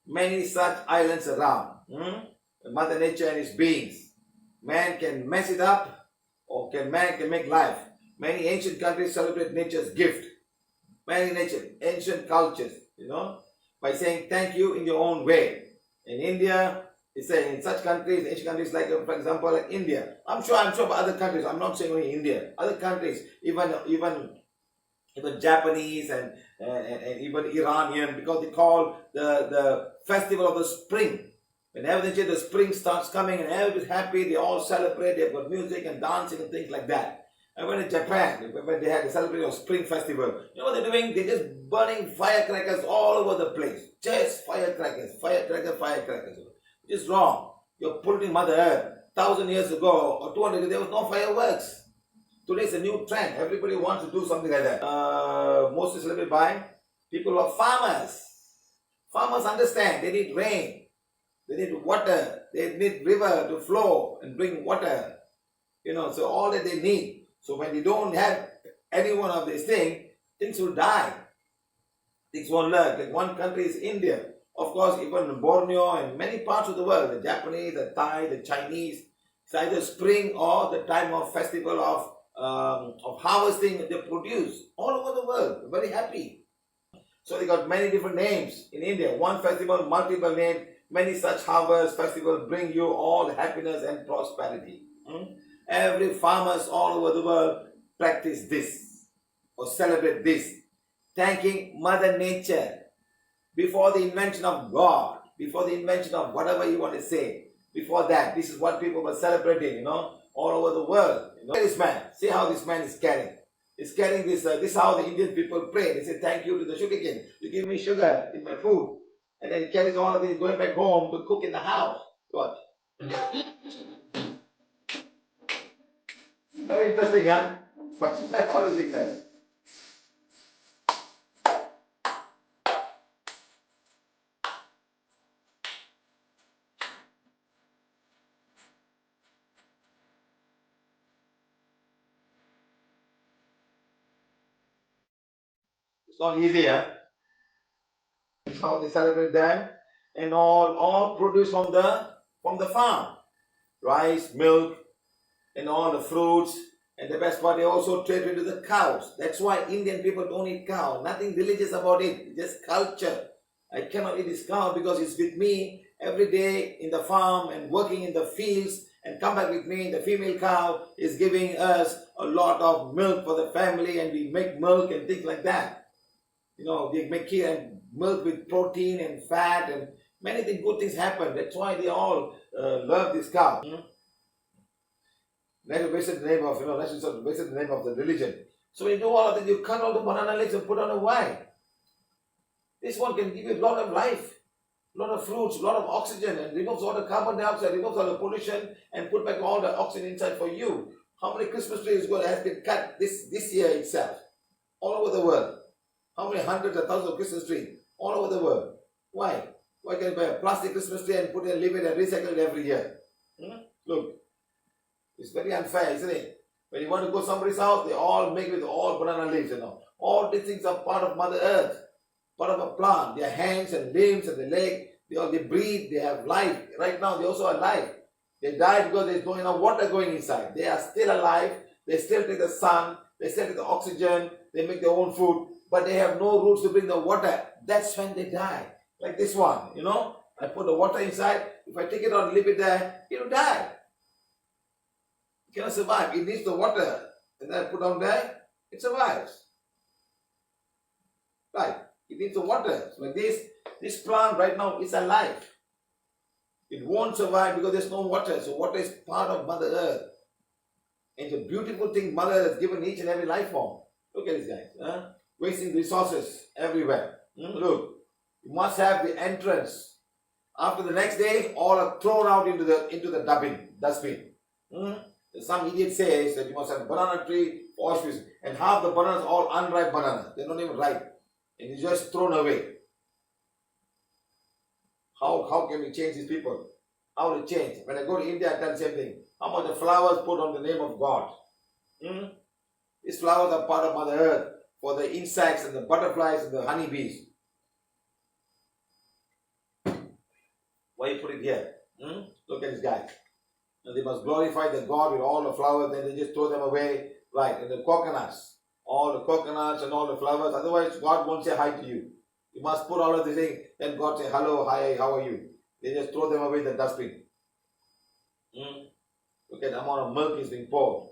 Many such islands around. Mother Nature and its beings. Man can mess it up, or man can make life. Many ancient countries celebrate nature's gift. Many ancient cultures, by saying thank you in your own way. In India, it's saying in such countries, ancient countries like, for example, like India. I'm sure other countries. I'm not saying only India. Other countries, even Japanese and even Iranian, because they call the festival of the spring. Whenever the spring starts coming and everybody's happy, they all celebrate. They've got music and dancing and things like that. I went to Japan when they had the celebration of spring festival. You know what they're doing? They're just burning firecrackers all over the place. Just firecrackers. Which is wrong. You're polluting Mother Earth. 1,000 years ago or 200 years, there was no fireworks. Today it's a new trend. Everybody wants to do something like that. Mostly celebrated by people who are farmers. Farmers understand. They need rain. They need water. They need river to flow and bring water. So all that they need. So when they don't have any one of these things will die. Things won't work. Like one country is India. Of course, even Borneo and many parts of the world, the Japanese, the Thai, the Chinese, it's either spring or the time of festival of harvesting they produce all over the world. Very happy. So they got many different names in India. One festival, multiple names, many such harvest festivals bring you all happiness and prosperity. Every farmers all over the world practice this or celebrate this, thanking Mother Nature before the invention of God, before the invention of whatever you want to say. Before that, this is what people were celebrating, all over the world. Look at this man. See how this man is carrying. He's carrying this. This is how the Indian people pray. They say thank you to the sugarcane. You give me sugar in my food, and then he carries all of this going back home to cook in the house. What? Very interesting, huh? But what is it? It's not easy, huh? It's how they celebrate them, and all produced from the farm. Rice, milk, and all the fruits. And the best part, they also trade into the cows. That's why Indian people don't eat cow. Nothing religious about it. It's just culture. I cannot eat this cow because it's with me every day in the farm and working in the fields and come back with me. The female cow is giving us a lot of milk for the family, and we make milk and things like that. They make milk with protein and fat, and many good things happen. That's why they all love this cow. Let's waste the name of, let's waste the name of the religion. So when you do all of that, you cut all the banana leaves and put on a wine. This one can give you a lot of life, a lot of fruits, a lot of oxygen, and removes all the carbon dioxide, removes all the pollution, and put back all the oxygen inside for you. How many Christmas trees has been cut this year itself? All over the world. How many hundreds of thousands of Christmas trees? All over the world. Why? Why can't you buy a plastic Christmas tree and put it and leave it and recycle it every year? Look. It's very unfair, isn't it? When you want to go somebody's house, they all make with all banana leaves, All these things are part of Mother Earth, part of a plant. Their hands and limbs and the leg, they breathe, they have life. Right now, they also are alive. They die because there's no enough water going inside. They are still alive. They still take the sun. They still take the oxygen. They make their own food. But they have no roots to bring the water. That's when they die. Like this one, I put the water inside. If I take it out and leave it there, it will die. Cannot survive. It needs the water. And then I put down there, it survives. Right. It needs the water. So like this plant right now is alive. It won't survive because there's no water. So water is part of Mother Earth. And it's a beautiful thing Mother Earth has given each and every life form. Look at this, guys. Wasting resources everywhere. Look. You must have the entrance. After the next day, all are thrown out into the dustbin. Some idiot says that you must have a banana tree for auspicious, and half the bananas are all unripe bananas. They're not even ripe. And it's just thrown away. How can we change these people? How to change? When I go to India, I tell the same thing. How much the flowers put on the name of God? These flowers are part of Mother Earth for the insects and the butterflies and the honeybees. Why you put it here? Look at this guy. And they must glorify the God with all the flowers, then they just throw them away. Right, and the coconuts. All the coconuts and all the flowers. Otherwise, God won't say hi to you. You must put all of these things. Then God say, hello, hi, how are you? They just throw them away in the dustbin. Look at the amount of milk is being poured.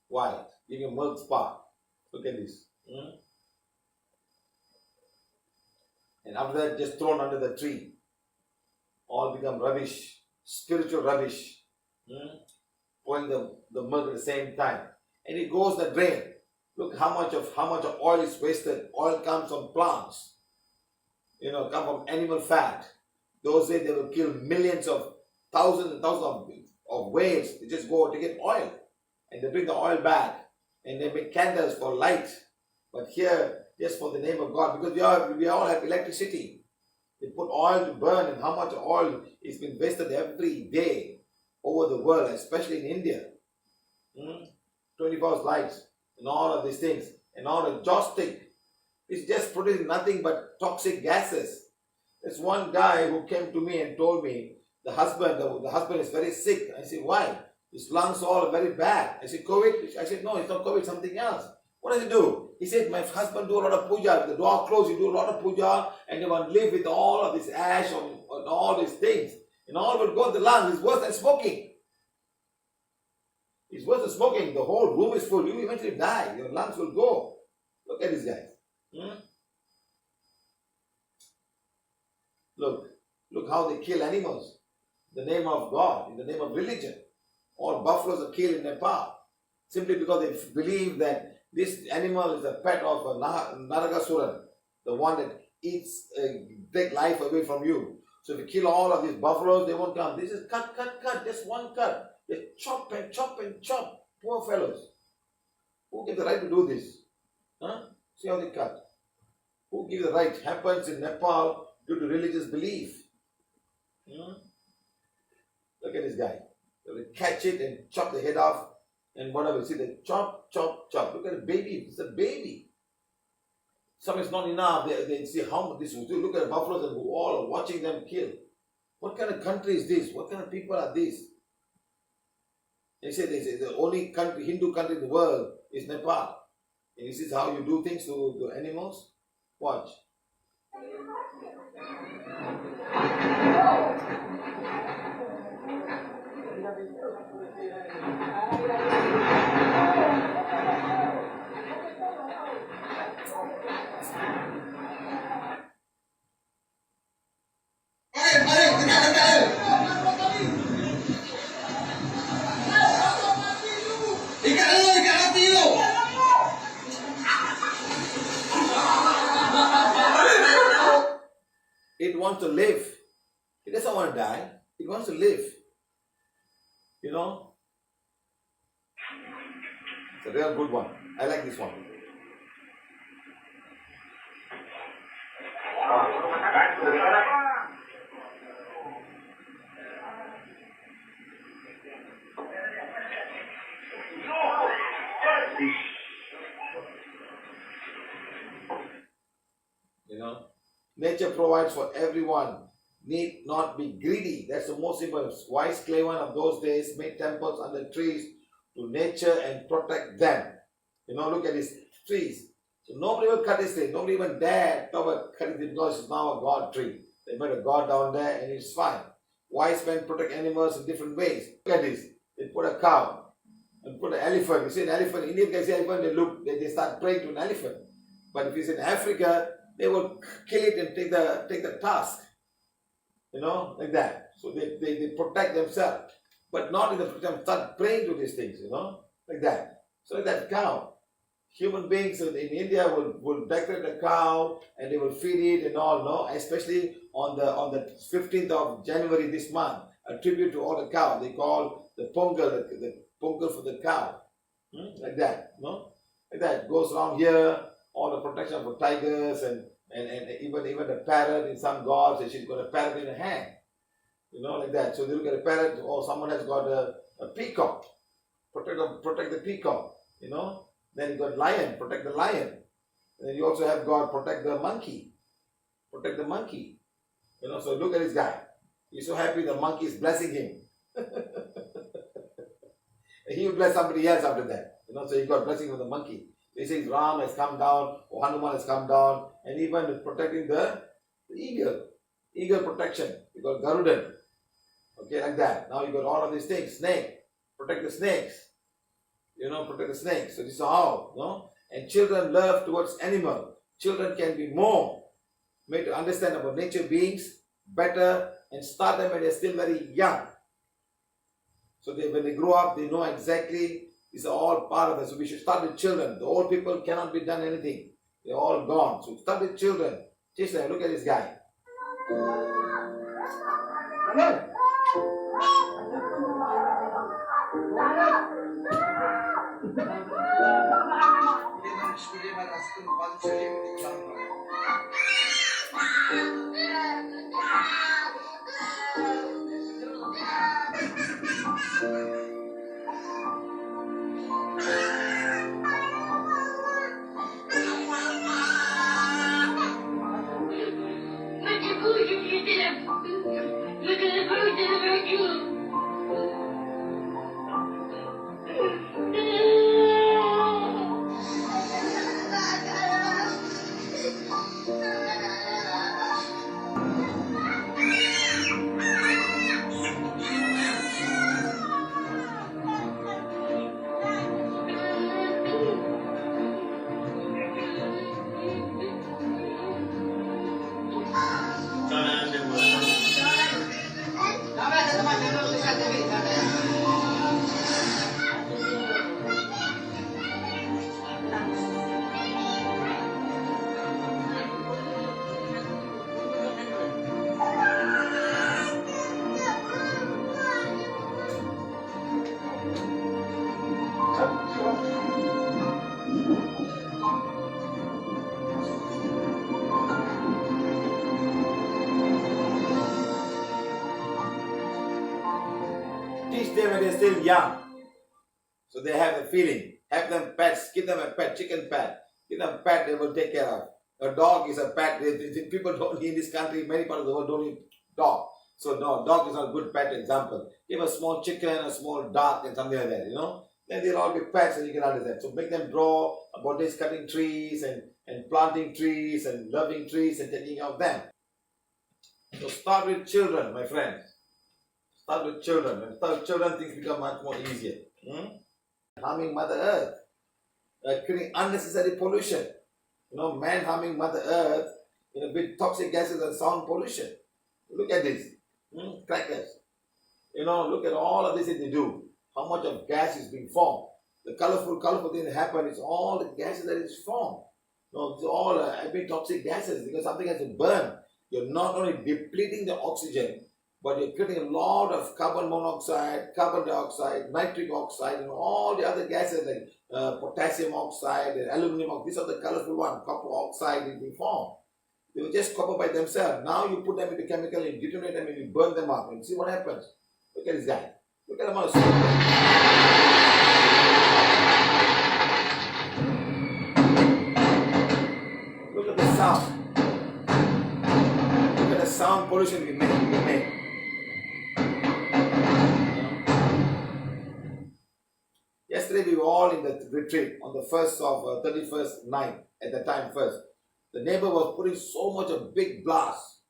Why? Giving a milk spa. Look at this. And after that, just thrown under the tree. All become rubbish. Spiritual rubbish. Pouring the milk at the same time. And it goes the drain. Look how much of oil is wasted. Oil comes from plants. Come from animal fat. Those days they will kill millions of thousands and thousands of whales. They just go to get oil. And they bring the oil back. And they make candles for light. But here, just for the name of God, because we all have electricity. They put oil to burn, and how much oil is being wasted every day over the world, especially in India. 24 hours lights and all of these things. And all the joystick is just producing nothing but toxic gases. There's one guy who came to me and told me the husband is very sick. I said, why? His lungs all very bad. I said, COVID? I said, no, it's not COVID, it's something else. What does he do? He said, my husband do a lot of puja. With the door closed, he do a lot of puja, and they want to live with all of this ash and all these things. And all will go to the lungs. It's worse than smoking. It's worse than smoking. The whole room is full. You will eventually die. Your lungs will go. Look at these guys. Look how they kill animals. In the name of God, in the name of religion. All buffaloes are killed in Nepal. Simply because they believe that this animal is a pet of a Naragasuran, the one that eats, take life away from you. So if you kill all of these buffaloes, they won't come. This is cut, just one cut. They chop and chop and chop. Poor fellows. Who gives the right to do this? See how they cut. Who gives the right? Happens in Nepal due to religious belief. Look at this guy. They will catch it and chop the head off and whatever. See, they chop. Look at the baby. It's a baby. Some is not enough. They see how this. Look at the buffaloes and who all are watching them kill. What kind of country is this? What kind of people are these? They say the only Hindu country in the world is Nepal. And this is how you do things to animals? Watch. It wants to live. It doesn't want to die. It wants to live. It's a real good one. I like this one. Nature provides for everyone. Need not be greedy. That's the most important. Wise Clevan of those days made temples under trees to nature and protect them. Look at these trees. So nobody will cut this tree. Nobody even dare talk about cutting it because it's now a god tree. They made a god down there and it's fine. Wise men protect animals in different ways. Look at this. They put a cow and put an elephant. You see an elephant. Indian guys see elephant. They start praying to an elephant. But if it's in Africa, they will kill it and take the tusk. Like that. So they protect themselves. But not in the time start praying to these things, like that. So like that cow. Human beings in India will decorate the cow and they will feed it and all, no? Especially on the 15th of January this month, a tribute to all the cow. They call the pongal, the pongal for the cow. Like that, no? Like that. It goes around here, all the protection for tigers and even the parrot in some gods, she's got a parrot in her hand. Like that. So they look at a parrot, or someone has got a peacock. Protect the peacock, Then you got lion, protect the lion. And then you also have God protect the monkey. Protect the monkey. So look at this guy. He's so happy the monkey is blessing him. He will bless somebody else after that. So he got blessing from the monkey. He says Ram has come down, or Hanuman has come down, and even protecting the eagle. Eagle protection. You got Garudan. Okay, like that. Now you got all of these things. Snake. Protect the snakes. Protect the snakes. So this is how. And children love towards animal. Children can be more made to understand about nature beings better and start them when they're still very young. So when they grow up, they know exactly, these are all part of it. So we should start with children. The old people cannot be done anything. They're all gone. So start with children. Teach them. Look at this guy. Teach them when they're still young. So they have the feeling. Have them pets. Give them a pet, chicken pet. Give them a pet they will take care of. A dog is a pet. People don't in this country, many parts of the world don't eat dog. So no, dog is not a good pet example. Give a small chicken, a small duck and something like that, Then they'll all be pets and you can understand. So make them draw about this cutting trees and planting trees and loving trees and taking care of them. So start with children, my friends. Start with children. When you start with children, things become much more easier. Harming Mother Earth. Creating unnecessary pollution. Man harming Mother Earth with toxic gases and sound pollution. Look at this. Crackers. Look at all of this that they do. How much of gas is being formed. The colorful thing that happen is all the gases that is formed. It's all toxic gases because something has to burn. You're not only depleting the oxygen, but you're creating a lot of carbon monoxide, carbon dioxide, nitric oxide, and all the other gases like potassium oxide and aluminum oxide. These are the colorful ones. Copper oxide is being formed. They were just copper by themselves. Now you put them into chemical and detonate them and you burn them up and see what happens. Look at this guy. Look at the amount of smoke. Look at the sound. Look at the sound pollution we make. Yesterday we were all in the retreat on the 1st of 31st night at the time first. The neighbor was putting so much of big blast,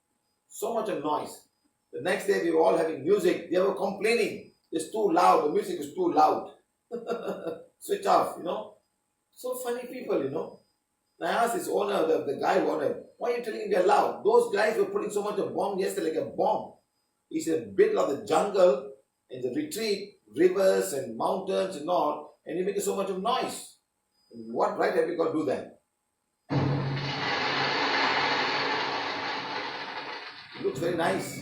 so much of noise. The next day we were all having music. They were complaining. It's too loud. The music is too loud. Switch off, So funny people, I asked this owner, the guy owner, why are you telling me they're loud? Those guys were putting so much of bomb yesterday, like a bomb. It's a bit of the jungle and the retreat, rivers and mountains and all, and you're making so much of noise. What right have you got to do that? It looks very nice.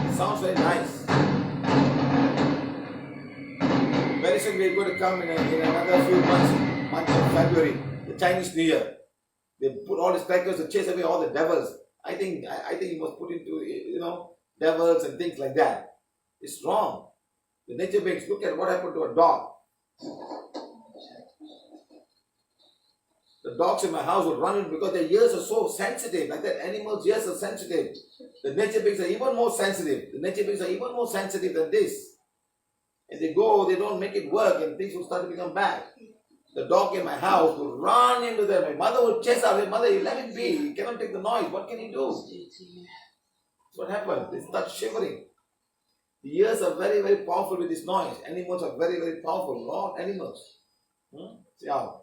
It sounds very nice. Very soon we're going to come in another few months of February, the Chinese New Year. They put all these crackers to chase away all the devils. I think he was put into, devils and things like that. It's wrong. The nature beings, look at what happened to a dog. The dogs in my house would run in because their ears are so sensitive. Like that, animals' ears are sensitive. The nature beings are even more sensitive. The nature beings are even more sensitive than this. And they go, they don't make it work, and things will start to become bad. The dog in my house would run into them. My mother would chase out. Mother, you let it be. You cannot take the noise. What can you do? That's what happened. They start shivering. The ears are very, very powerful with this noise. Animals are very, very powerful. Not animals. See how?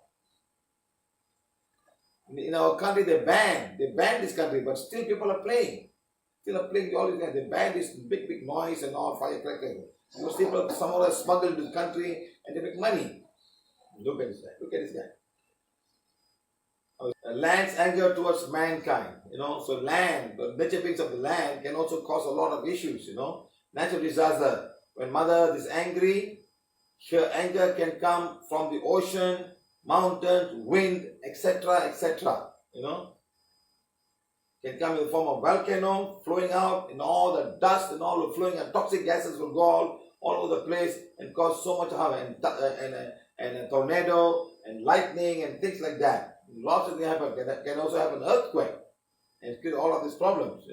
In our country, they banned this country, but still people are playing. Still are playing all these guys. They banned this big, big noise and all firecrackers. Those people somehow are smuggled into the country and they make money. Look at this guy. Look at this guy. Land's anger towards mankind. So land, the nature beings of the land can also cause a lot of issues. Natural disaster. When mother is angry, her anger can come from the ocean, mountains, wind, etc., etc. Can come in the form of volcano flowing out, and all the dust and all the flowing, and toxic gases will go all over the place and cause so much harm, and a tornado and lightning and things like that. Lots of things happen. Can also have an earthquake and create all of these problems.